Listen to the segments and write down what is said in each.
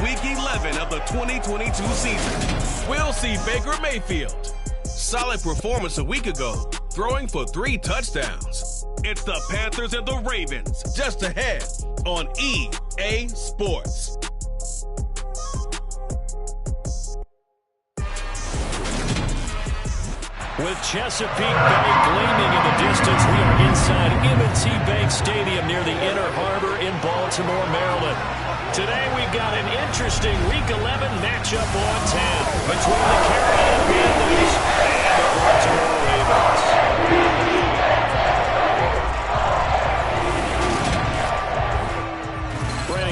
Week 11 of the 2022 season. We'll see Baker Mayfield. Solid performance a week ago, throwing for 3 touchdowns. It's the Panthers and the Ravens, just ahead on EA Sports. With Chesapeake Bay gleaming in the distance, we are inside M&T Bank Stadium near the Inner Harbor in Baltimore, Maryland. Today we've got an interesting Week 11 matchup on tap between the Carolina Panthers and the Baltimore Ravens.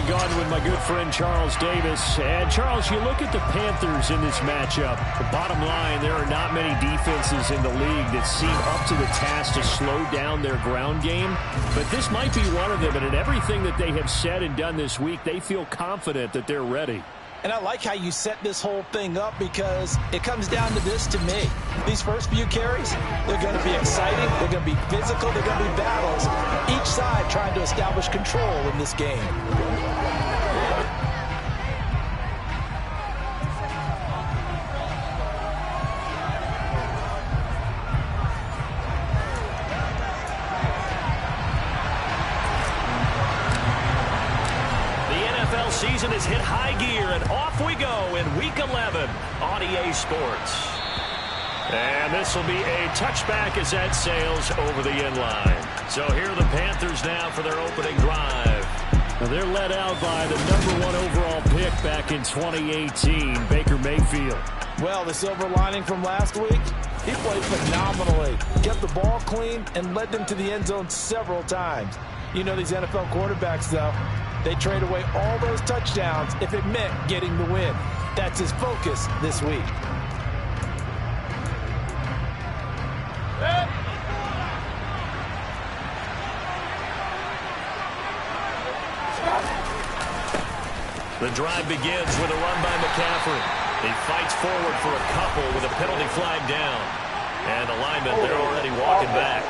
Gone with my good friend Charles Davis. And Charles, you look at the Panthers in this matchup. The bottom line, there are not many defenses in the league that seem up to the task to slow down their ground game. But this might be one of them. And in everything that they have said and done this week, they feel confident that they're ready. And I like how you set this whole thing up because it comes down to this to me. These first few carries, they're going to be exciting, they're going to be physical, they're going to be battles. Each side trying to establish control in this game. Season has hit high gear, and off we go in Week 11 on EA Sports. And this will be a touchback as that sails over the end line. So here are the Panthers now for their opening drive. Now they're led out by the #1 overall pick back in 2018, Baker Mayfield. Well, the silver lining from last week, he played phenomenally. Kept the ball clean and led them to the end zone several times. You know these NFL quarterbacks, though. They trade away all those touchdowns if it meant getting the win. That's his focus this week. The drive begins with a run by McCaffrey. He fights forward for a couple with a penalty flag down. And the linemen, they're already walking back.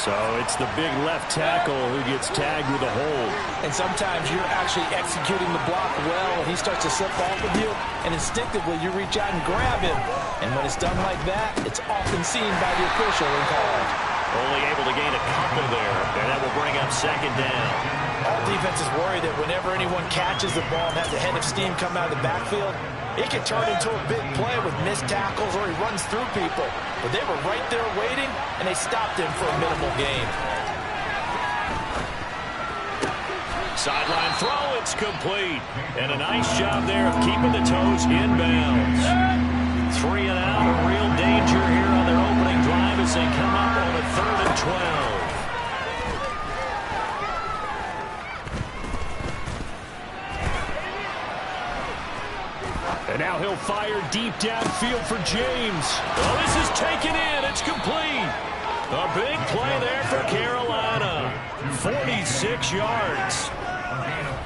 So it's the big left tackle who gets tagged with a hold. And sometimes you're actually executing the block well, and he starts to slip off of you, and instinctively you reach out and grab him. And when it's done like that, it's often seen by the official and called. Only able to gain a couple there, and that will bring up second down. All defenses worry that whenever anyone catches the ball and has a head of steam come out of the backfield, it can turn into a big play with missed tackles or he runs through people. But they were right there waiting, and they stopped him for a minimal gain. Sideline throw, it's complete. And a nice job there of keeping the toes inbounds. 3 and out, a real danger here on their opening drive as they come up on a 3rd and 12. And now he'll fire deep downfield for James. Oh, this is taken in. It's complete. A big play there for Carolina. 46 yards.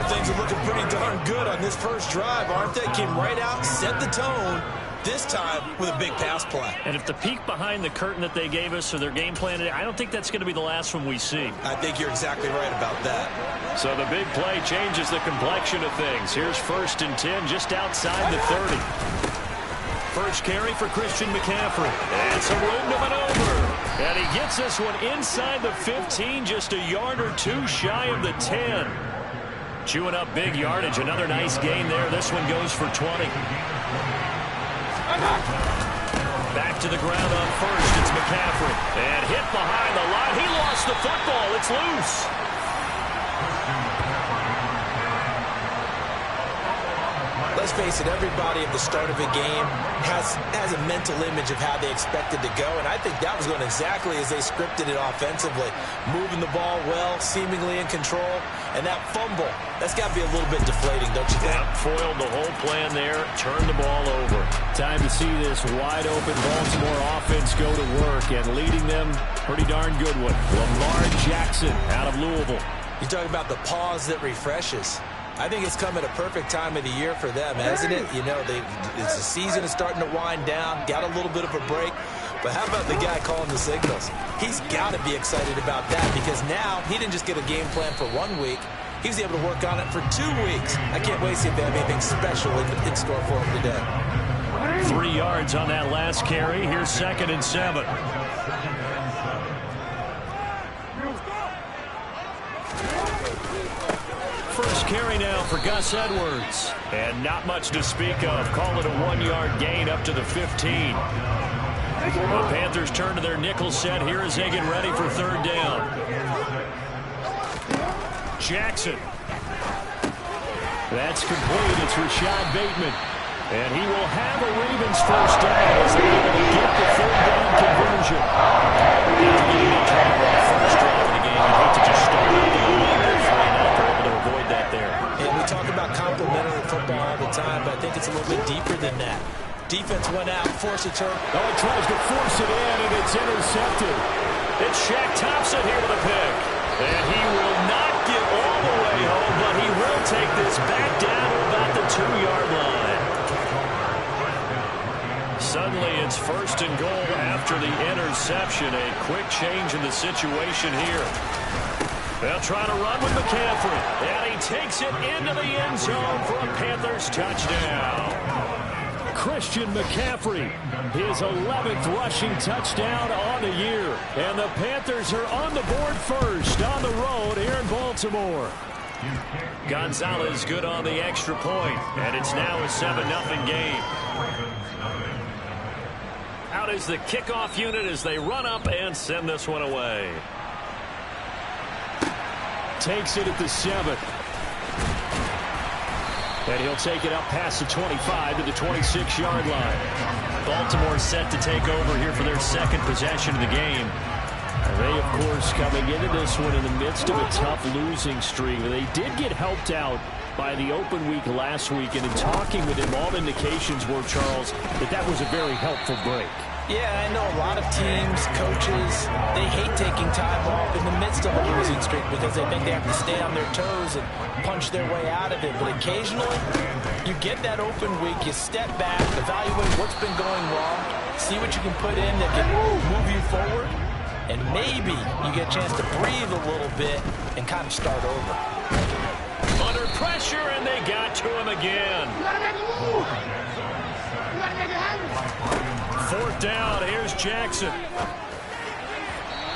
Things are looking pretty darn good on this first drive, aren't they? Came right out, set the tone, this time with a big pass play. And if the peek behind the curtain that they gave us or their game plan today, I don't think that's going to be the last one we see. I think you're exactly right about that. So the big play changes the complexion of things. Here's 1st and 10 just outside the 30. First carry for Christian McCaffrey. And some room to maneuver. And he gets this one inside the 15, just a yard or two shy of the 10. Chewing up big yardage. Another nice gain there. This one goes for 20. Back to the ground on first. It's McCaffrey. And hit behind the line. He lost the football. It's loose. Let's face it, everybody at the start of a game has a mental image of how they expect it to go, and I think that was going exactly as they scripted it offensively. Moving the ball well, seemingly in control, and that fumble, that's got to be a little bit deflating, don't you think? Yeah, foiled the whole plan there, turned the ball over. Time to see this wide-open Baltimore offense go to work, and leading them, pretty darn good one. Lamar Jackson out of Louisville. You talk about the pause that refreshes. I think it's come at a perfect time of the year for them, hasn't it? You know, the season is starting to wind down, got a little bit of a break. But how about the guy calling the signals? He's got to be excited about that because now he didn't just get a game plan for 1 week. He was able to work on it for 2 weeks. I can't wait to see if they have anything special in store for him today. 3 yards on that last carry. Here's 2nd and 7. First carry now for Gus Edwards. And not much to speak of. Call it a 1-yard gain up to the 15. The Panthers turn to their nickel set here as they get ready for 3rd down. Jackson. That's complete. It's Rashad Bateman. And he will have a Ravens first down as they're able to get the 3rd down conversion. After getting in trouble on the first drive of the game, you hate to just start out the game. They're able to avoid that there. And we talk about complementary football all the time, but I think it's a little bit deeper than that. Defense went out, forced a turn. Oh, he tries to force it in, and it's intercepted. It's Shaq Thompson here with a pick. And he will not get all the way home, but he will take this back down to about the 2-yard line. Suddenly, it's 1st and goal after the interception. A quick change in the situation here. They'll try to run with McCaffrey. And he takes it into the end zone for a Panthers touchdown. Christian McCaffrey, his 11th rushing touchdown on the year. And the Panthers are on the board first on the road here in Baltimore. Gonzalez good on the extra point, and it's now a 7-0 game. Out is the kickoff unit as they run up and send this one away. Takes it at the 7. And he'll take it up past the 25 to the 26-yard line. Baltimore set to take over here for their 2nd possession of the game. They, of course, coming into this one in the midst of a tough losing streak. They did get helped out by the open week last week, and in talking with him, all indications were, Charles, that was a very helpful break. Yeah, I know a lot of teams, coaches, they hate taking time off in the midst of a losing streak because they think they have to stay on their toes and punch their way out of it. But occasionally, you get that open week, you step back, evaluate what's been going wrong, see what you can put in that can move you forward, and maybe you get a chance to breathe a little bit and kind of start over. Under pressure, and they got to him again. 4th down, here's Jackson.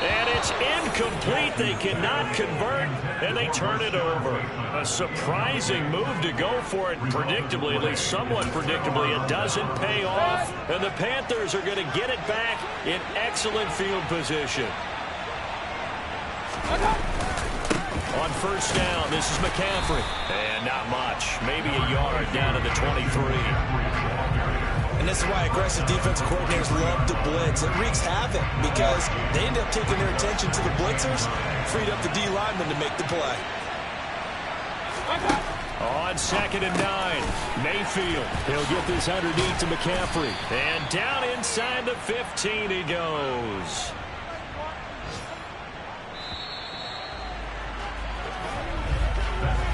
And it's incomplete. They cannot convert, and they turn it over. A surprising move to go for it predictably, at least somewhat predictably. It doesn't pay off, and the Panthers are going to get it back in excellent field position. On 1st down, this is McCaffrey. And not much. Maybe a yard down to the 23. And this is why aggressive defensive coordinators love to blitz. It wreaks havoc because they end up taking their attention to the blitzers, freed up the D lineman to make the play. On 2nd and 9, Mayfield. He'll get this underneath to McCaffrey. And down inside the 15 he goes.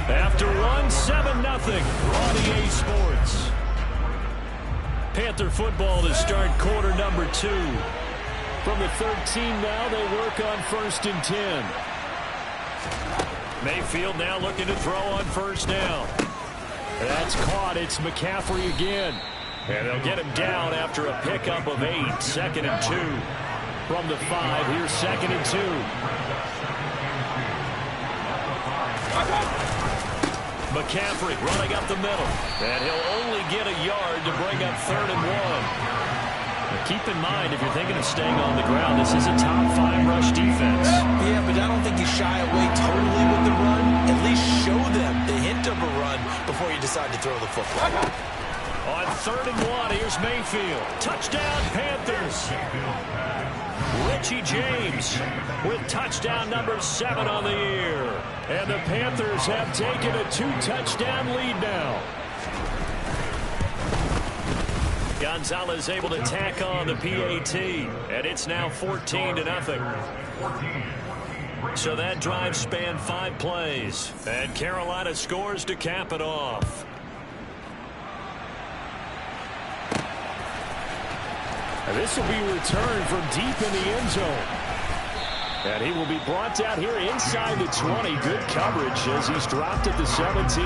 After one, 7-0 on EA Sports. Panther football to start quarter number 2. From the 13 now, they work on 1st and 10. Mayfield now looking to throw on 1st down. That's caught. It's McCaffrey again. And they'll get him down after a pickup of 8. 2nd and 2. From the 5, here's 2nd and 2. McCaffrey running up the middle. And he'll only get a yard to bring up 3rd and 1. Now keep in mind, if you're thinking of staying on the ground, this is a top 5 rush defense. Yeah, but I don't think you shy away totally with the run. At least show them the hint of a run before you decide to throw the football. On 3rd and 1, here's Mayfield. Touchdown, Panthers. Richie James with touchdown number 7 on the year. And the Panthers have taken a 2-touchdown lead now. Gonzalez able to tack on the PAT. And it's now 14-0. So that drive spanned 5 plays. And Carolina scores to cap it off. And this will be returned from deep in the end zone. And he will be brought down here inside the 20. Good coverage as he's dropped at the 17.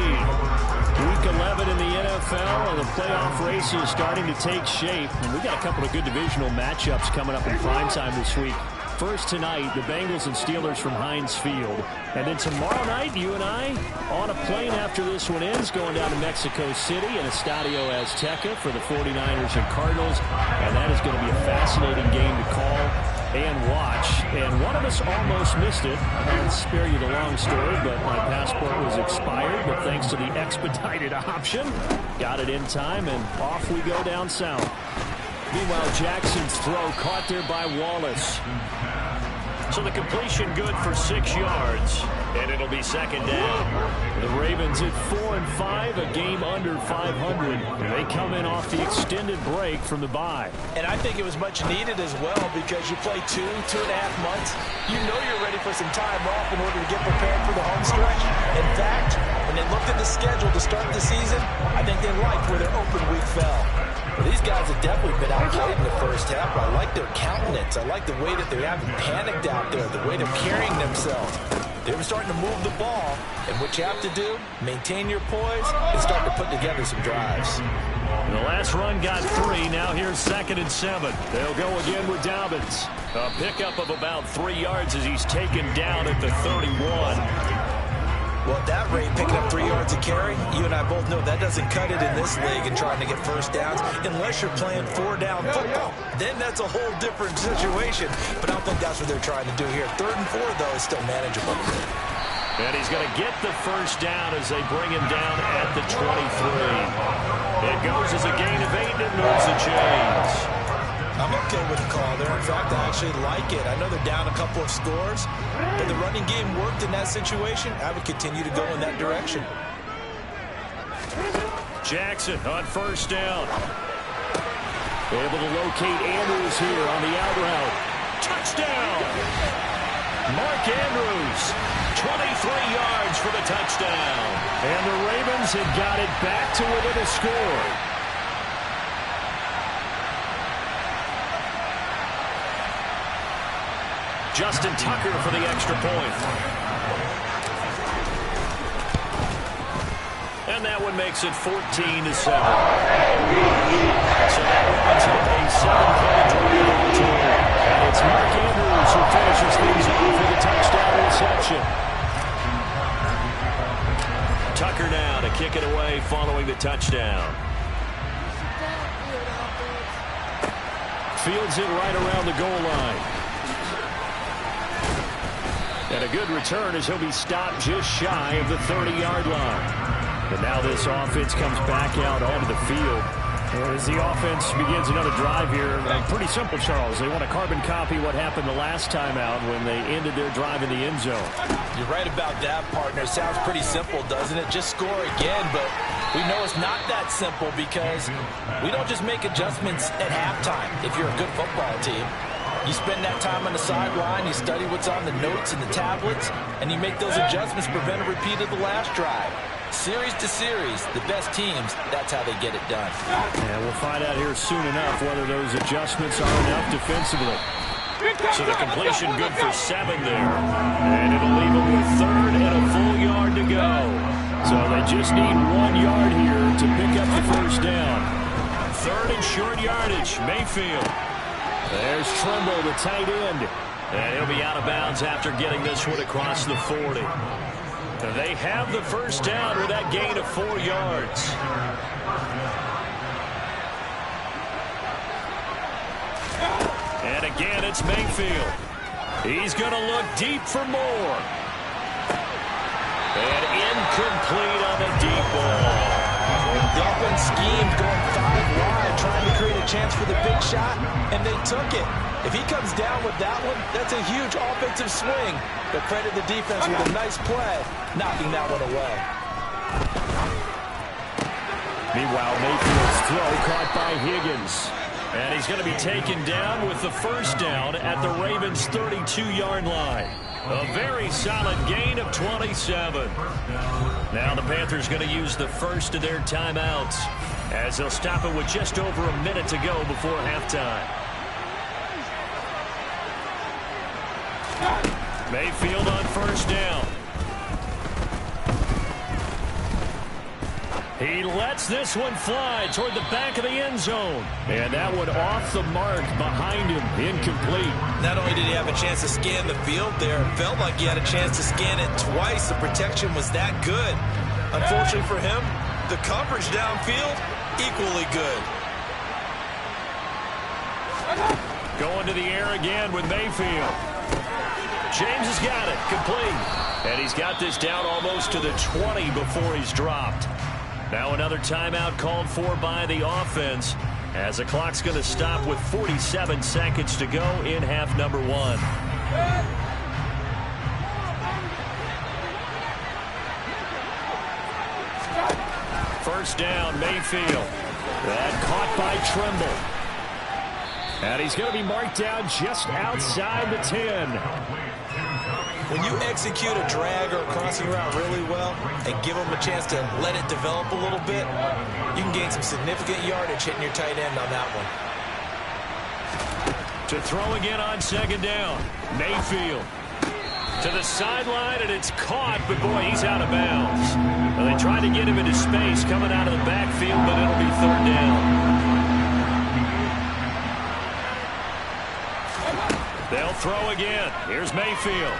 Week 11 in the NFL, and the playoff race is starting to take shape. And we've got a couple of good divisional matchups coming up in primetime this week. First tonight, the Bengals and Steelers from Heinz Field. And then tomorrow night, you and I on a plane after this one ends, going down to Mexico City and Estadio Azteca for the 49ers and Cardinals. And that is going to be a fascinating game to call and watch. And one of us almost missed it. I'll spare you the long story, but my passport was expired. But thanks to the expedited option, got it in time, and off we go down south. Meanwhile, Jackson's throw caught there by Wallace. So the completion good for 6 yards, and it'll be second down. The Ravens at 4-5, a game under 500. They come in off the extended break from the bye. And I think it was much needed as well, because you play 2.5 months. You know you're ready for some time off in order to get prepared for the home stretch. In fact, when they looked at the schedule to start the season, I think they liked where their open week fell. Well, these guys have definitely been outplayed in the first half. I like their countenance. I like the way that they haven't panicked out there, the way they're carrying themselves. They were starting to move the ball, and what you have to do, maintain your poise and start to put together some drives. The last run got 3. Now here's 2nd and 7. They'll go again with Dobbins. A pickup of about 3 yards as he's taken down at the 31. Well, at that rate, picking up 3 yards a carry, you and I both know that doesn't cut it in this league and trying to get first downs unless you're playing 4-down football. Then that's a whole different situation. But I don't think that's what they're trying to do here. 3rd and 4, though, is still manageable. And he's going to get the first down as they bring him down at the 23. It goes as a gain of 8 and it moves the chains. I'm okay with the call there. In fact, I actually like it. I know they're down a couple of scores, but the running game worked in that situation. I would continue to go in that direction. Jackson on first down. Able to locate Andrews here on the out route. Touchdown! Mark Andrews, 23 yards for the touchdown. And the Ravens had got it back to within a score. Justin Tucker for the extra point. And that one makes it 14-7. So that runs up a 7-point drive. And it's Mark Andrews who finishes things off with a touchdown reception. Tucker now to kick it away following the touchdown. Fields it right around the goal line. And a good return as he'll be stopped just shy of the 30-yard line. And now this offense comes back out onto the field. As the offense begins another drive here, pretty simple, Charles. They want to carbon copy what happened the last time out when they ended their drive in the end zone. You're right about that, partner. Sounds pretty simple, doesn't it? Just score again, but we know it's not that simple because we don't just make adjustments at halftime if you're a good football team. You spend that time on the sideline, you study what's on the notes and the tablets, and you make those adjustments to prevent a repeat of the last drive. Series to series, the best teams, that's how they get it done. And we'll find out here soon enough whether those adjustments are enough defensively. So the completion good for 7 there. And it'll leave them with 3rd and a full yard to go. So they just need 1 yard here to pick up the first down. 3rd and short yardage, Mayfield. There's Trimble, the tight end. And he'll be out of bounds after getting this one across the 40. They have the first down with that gain of 4 yards. And again, it's Mayfield. He's going to look deep for more. And incomplete on the deep ball. The offense schemed going 5 wide, trying to create a chance for the big shot, and they took it. If he comes down with that one, that's a huge offensive swing. But credit the defense with a nice play, knocking that one away. Meanwhile, Mayfield's throw caught by Higgins. And he's going to be taken down with the first down at the Ravens' 32-yard line. A very solid gain of 27. Now the Panthers going to use the first of their timeouts as they'll stop it with just over a minute to go before halftime. Mayfield on first down. He lets this one fly toward the back of the end zone. And that one off the mark behind him, incomplete. Not only did he have a chance to scan the field there, it felt like he had a chance to scan it twice. The protection was that good. Unfortunately for him, the coverage downfield, equally good. Going to the air again with Mayfield. James has got it, complete. And he's got this down almost to the 20 before he's dropped. Now another timeout called for by the offense as the clock's going to stop with 47 seconds to go in half number 1. First down, Mayfield. That caught by Trimble. And he's going to be marked down just outside the 10. When you execute a drag or a crossing route really well and give them a chance to let it develop a little bit, you can gain some significant yardage hitting your tight end on that one. To throw again on second down, Mayfield. To the sideline, and it's caught, but boy, he's out of bounds. Well, they tried to get him into space coming out of the backfield, but it'll be third down. They'll throw again. Here's Mayfield.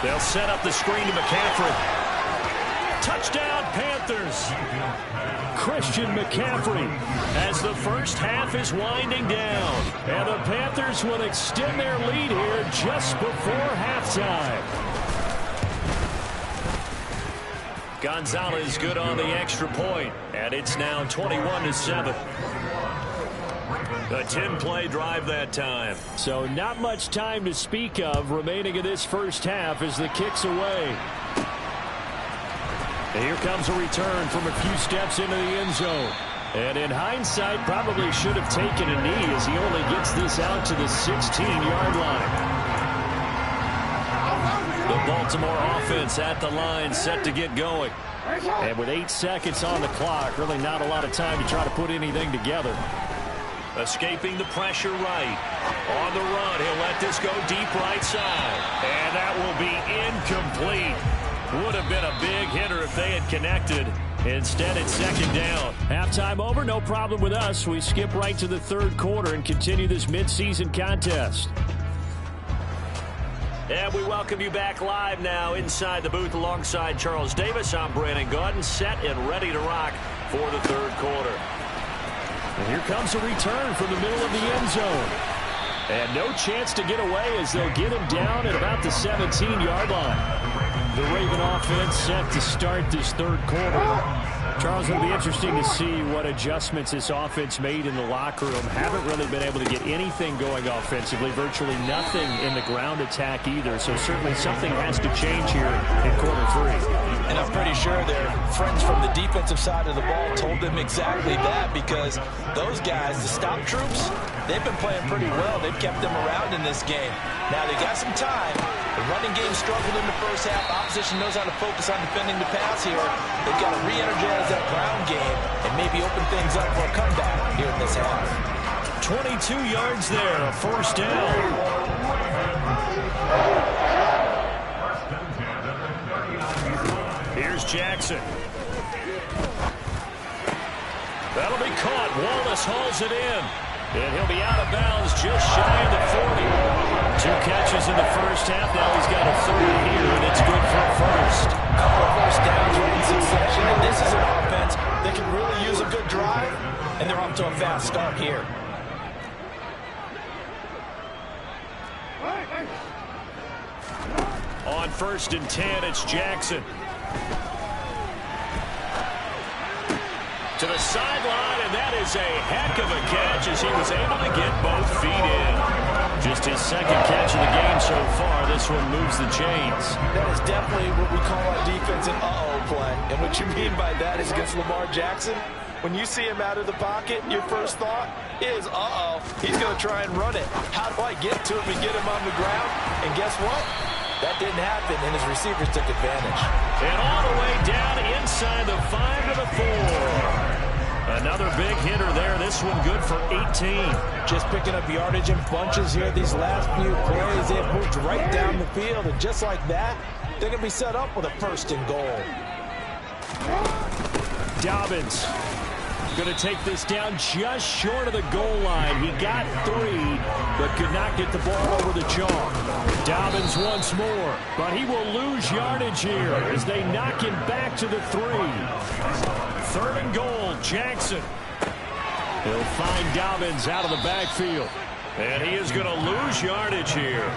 They'll set up the screen to McCaffrey. Touchdown, Panthers. Christian McCaffrey as the first half is winding down. And the Panthers will extend their lead here just before halftime. Gonzalez good on the extra point, and it's now 21-7. A 10-play drive that time. So not much time to speak of remaining in this first half as the kick's away. And here comes a return from a few steps into the end zone. And in hindsight, probably should have taken a knee as he only gets this out to the 16-yard line. The Baltimore offense at the line set to get going. And with 8 seconds on the clock, really not a lot of time to try to put anything together. Escaping the pressure right. On the run, he'll let this go deep right side. And that will be incomplete. Would have been a big hitter if they had connected. Instead, it's second down. Halftime over, no problem with us. We skip right to the third quarter and continue this midseason contest. And we welcome you back live now inside the booth alongside Charles Davis. I'm Brandon Gaudin, set and ready to rock for the third quarter. And here comes a return from the middle of the end zone. And no chance to get away as they'll get him down at about the 17-yard line. The Raven offense set to start this third quarter. Charles, it'll be interesting to see what adjustments this offense made in the locker room. Haven't really been able to get anything going offensively. Virtually nothing in the ground attack either. So certainly something has to change here in quarter 3. And I'm pretty sure their friends from the defensive side of the ball told them exactly that, because those guys, the stop troops, they've been playing pretty well. They've kept them around in this game. Now they got some time. The running game struggled in the first half. Opposition knows how to focus on defending the pass here. They've got to re-energize that ground game and maybe open things up for a comeback here in this half. 22 yards there, a first down. Here's Jackson. That'll be caught. Wallace hauls it in. And he'll be out of bounds just shy of the 40. 2 catches in the first half. Now he's got a 30 here, and it's good for a first. Couple of first downs in succession, and this is an offense that can really use a good drive, and they're off to a fast start here. On 1st and 10, it's Jackson. To the sideline, and that is a heck of a catch as he was able to get both feet in. Just his second catch of the game so far. This one moves the chains. That is definitely what we call our defense an uh-oh play. And what you mean by that is against Lamar Jackson, when you see him out of the pocket, your first thought is, uh-oh, he's going to try and run it. How do I get to him and get him on the ground? And guess what? That didn't happen, and his receivers took advantage. And all the way down inside the 5 to the 4. Another big hitter there. This one good for 18. Just picking up yardage in bunches here these last few plays. They've moved right down the field, and just like that, they're going to be set up with a 1st and goal. Dobbins going to take this down just short of the goal line. He got 3, but could not get the ball over the chalk. Dobbins once more, but he will lose yardage here as they knock him back to the 3. 3rd and goal, Jackson. He'll find Dobbins out of the backfield. And he is going to lose yardage here.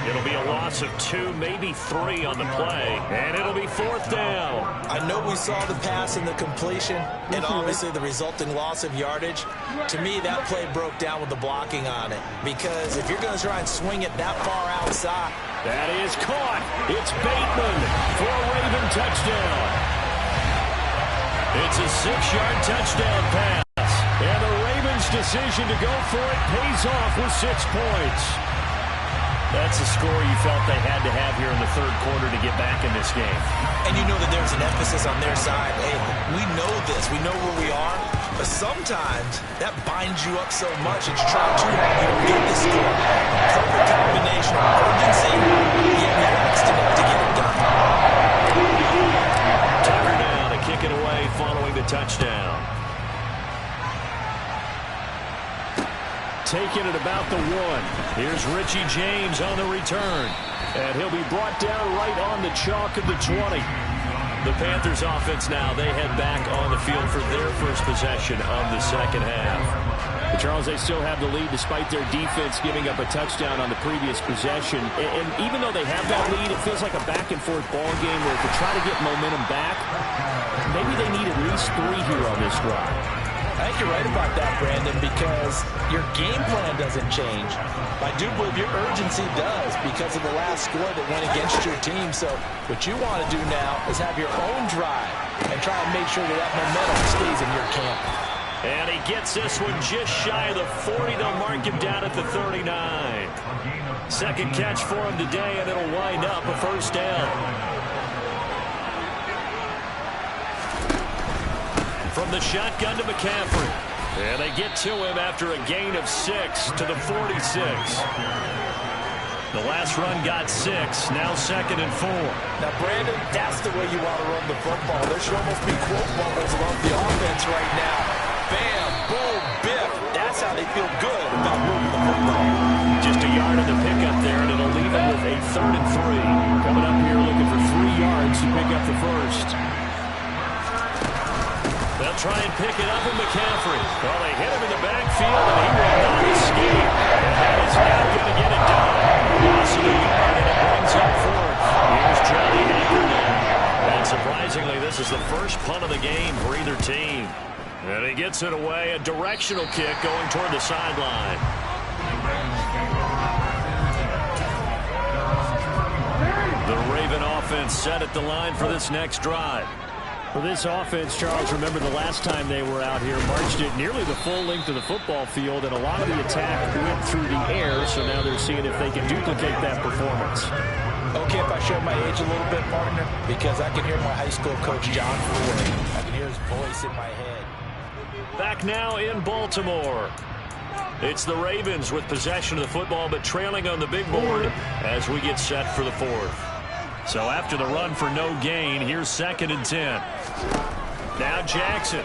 It'll be a loss of 2, maybe 3 on the play. And it'll be 4th down. I know we saw the pass and the completion and obviously the resulting loss of yardage. To me, that play broke down with the blocking on it. Because if you're going to try and swing it that far outside. That is caught. It's Bateman for a Raven touchdown. It's a 6-yard touchdown pass. And the Ravens' decision to go for it pays off with 6 points. That's a score you felt they had to have here in the 3rd quarter to get back in this game. And you know that there's an emphasis on their side. Hey, we know this. We know where we are. But sometimes that binds you up so much that you try too hard to get the score. Perfect combination of urgency yet relaxed enough to get it done. Tucker now to kick it away following the touchdown. Taking it about the 1. Here's Richie James on the return. And he'll be brought down right on the chalk of the 20. The Panthers offense now, they head back on the field for their first possession of the 2nd half. But Charles, they still have the lead despite their defense giving up a touchdown on the previous possession. And even though they have that lead, it feels like a back-and-forth ball game where to try to get momentum back, maybe they need at least 3 here on this drive. I think you're right about that, Brandon, because your game plan doesn't change. I do believe your urgency does because of the last score that went against your team. So what you want to do now is have your own drive and try and make sure that that momentum stays in your camp. And he gets this one just shy of the 40. They'll mark him down at the 39. 2nd catch for him today, and it'll wind up a 1st down. From the shotgun to McCaffrey. And they get to him after a gain of 6 to the 46. The last run got 6. Now 2nd and 4. Now, Brandon, that's the way you want to run the football. There should almost be quote bubbles along the offense right now. Bam, boom, biff. That's how they feel good about moving the football. Just a yard of the pickup there, and it'll leave him with a 3rd and 3. Coming up here looking for 3 yards to pick up the 1st. They'll try and pick it up with McCaffrey. Well, they hit him in the backfield, and he will not escape. And that is not going to get it done. Loss of a yard, and it brings up 4th. Here's Johnny Hacker now. And surprisingly, this is the first punt of the game for either team. And he gets it away, a directional kick going toward the sideline. The Raven offense set at the line for this next drive. For this offense, Charles, remember the last time they were out here, marched it nearly the full length of the football field, and a lot of the attack went through the air, so now they're seeing if they can duplicate that performance. Okay, if I show my age a little bit, partner, because I can hear my high school coach, John Ford. I can hear his voice in my head. Back now in Baltimore. It's the Ravens with possession of the football, but trailing on the big board as we get set for the 4th. So after the run for no gain, here's 2nd and 10. Now Jackson.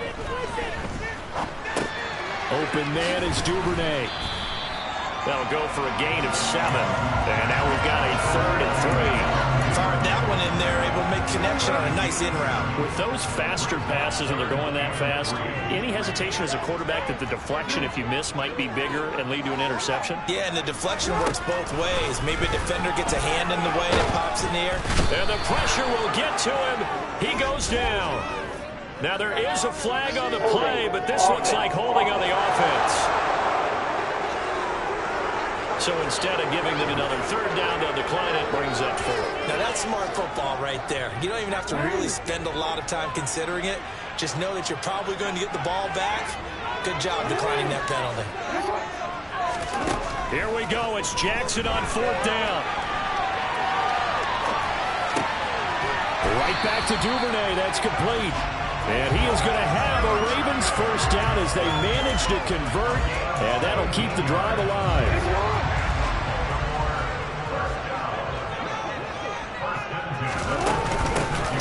Open man is Duvernay. That'll go for a gain of 7. And now we've got a 3rd and 3. Fired that one in there, able to make connection on a nice in route. With those faster passes and they're going that fast, any hesitation as a quarterback that the deflection, if you miss, might be bigger and lead to an interception? Yeah, and the deflection works both ways. Maybe a defender gets a hand in the way and it pops in the air. And the pressure will get to him. He goes down. Now there is a flag on the play, but this looks like holding on the offense. So instead of giving them another 3rd down, they'll decline it, brings up 4. Now that's smart football right there. You don't even have to really spend a lot of time considering it. Just know that you're probably going to get the ball back. Good job declining that penalty. Here we go. It's Jackson on 4th down. Right back to Duvernay. That's complete. And he is going to have a Ravens first down as they manage to convert, and that'll keep the drive alive.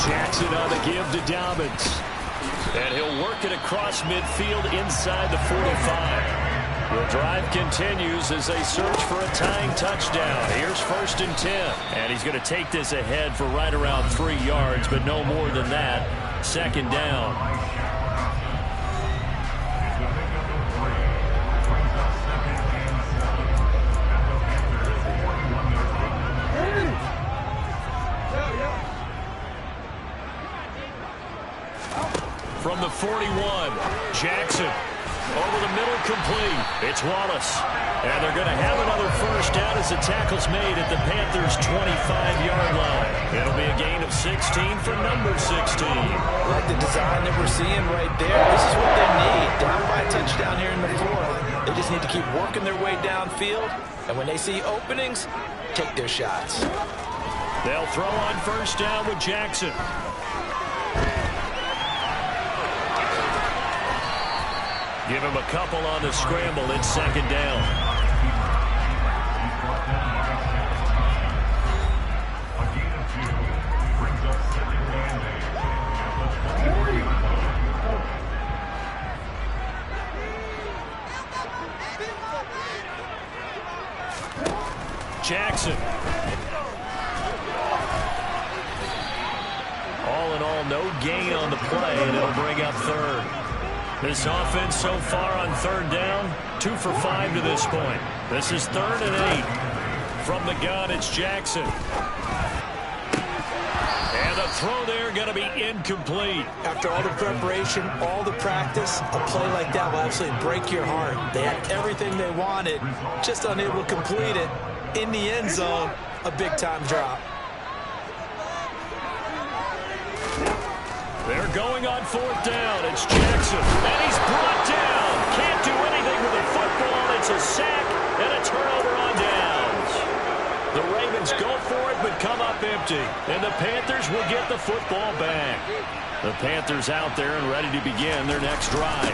Jackson on the give to Dobbins. And he'll work it across midfield inside the 45. The drive continues as they search for a tying touchdown. Here's 1st and 10. And he's going to take this ahead for right around 3 yards, but no more than that. 2nd down. From the 41, Jackson. Over the middle, complete. It's Wallace. And they're going to have another first down as the tackle's made at the Panthers' 25-yard line. It'll be a gain of 16 for number 16. I like the design that we're seeing right there. This is what they need. Down by a touchdown here in the 4th. They just need to keep working their way downfield. And when they see openings, take their shots. They'll throw on first down with Jackson. Give him a couple on the scramble. It's 2nd down. Jackson. All in all, no gain on the play, and it'll bring up 3rd. This offense so far on 3rd down, 2 for 5 to this point. This is 3rd and 8. From the gun, it's Jackson. And the throw there going to be incomplete. After all the preparation, all the practice, a play like that will absolutely break your heart. They had everything they wanted, just unable to complete it. In the end zone, a big-time drop. They're going on 4th down. It's Jackson. And he's brought down. Can't do anything with the football. It's a sack and a turnover on downs. The Ravens go for it but come up empty. And the Panthers will get the football back. The Panthers out there and ready to begin their next drive.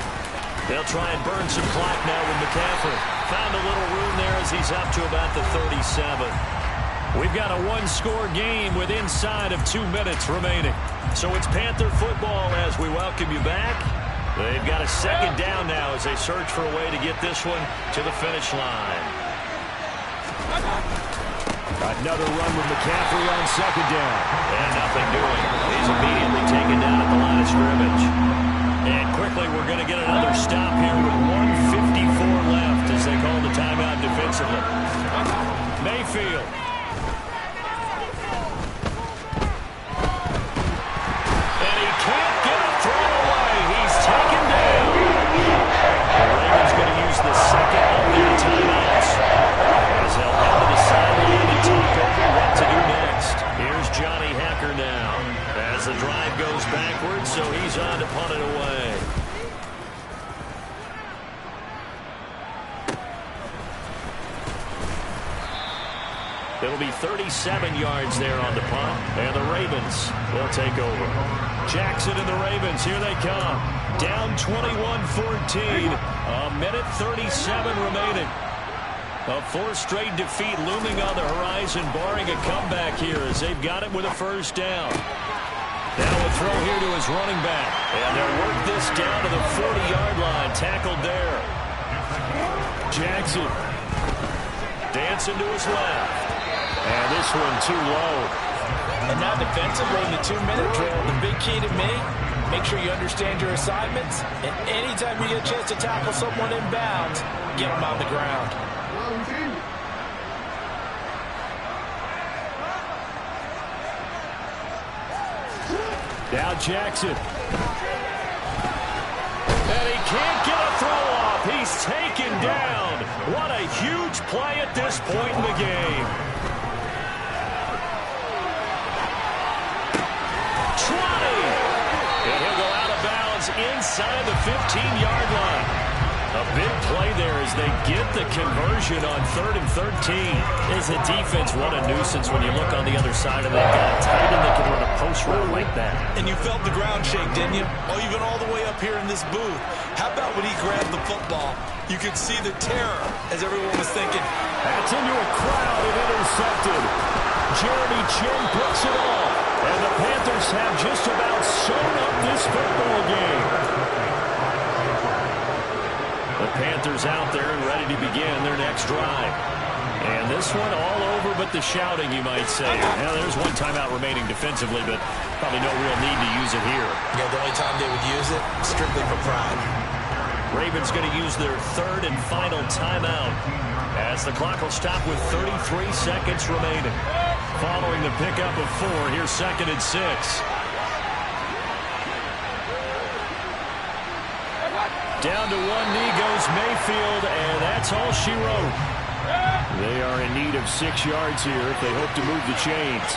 They'll try and burn some clock now with McCaffrey. Found a little room there as he's up to about the 37. We've got a 1-score game with inside of 2 minutes remaining. So it's Panther football as we welcome you back. They've got a 2nd down now as they search for a way to get this one to the finish line. Another run with McCaffrey on 2nd down. And nothing doing. He's immediately taken down at the line of scrimmage. And quickly we're going to get another stop here with 1:54 left as they call the timeout defensively. Mayfield. The drive goes backwards, so he's on to punt it away. It'll be 37 yards there on the punt, and the Ravens will take over. Jackson and the Ravens, here they come. Down 21-14, a minute 37 remaining. A 4th straight defeat looming on the horizon, barring a comeback here as they've got it with a first down. Now a throw here to his running back. And they'll work this down to the 40-yard line. Tackled there. Jackson. Dancing to his left. And this one too low. And now defensively in the 2-minute drill, the big key to me, make sure you understand your assignments. And anytime you get a chance to tackle someone in bounds, get them on the ground. Now Jackson. And he can't get a throw off. He's taken down. What a huge play at this point in the game. And he'll go out of bounds inside the 15-yard line. A big play there as they get the conversion on 3rd and 13. Is the defense what a nuisance when you look on the other side and they've got a tight end that can run a post route like that. And you felt the ground shake, didn't you? Oh, even all the way up here in this booth. How about when he grabbed the football? You could see the terror as everyone was thinking. That's into a crowd and intercepted. Jeremy Chin puts it off. And the Panthers have just about sewn up this football game. The Panthers out there and ready to begin their next drive. And this one all over but the shouting, you might say. Now, there's one timeout remaining defensively, but probably no real need to use it here. Yeah, the only time they would use it, strictly for pride. Ravens going to use their 3rd and final timeout as the clock will stop with 33 seconds remaining. Following the pickup of 4, here's 2nd and 6. Down to one knee goes Mayfield, and that's all she wrote. They are in need of 6 yards here if they hope to move the chains.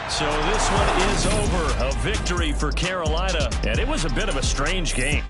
So this one is over. A victory for Carolina, and it was a bit of a strange game.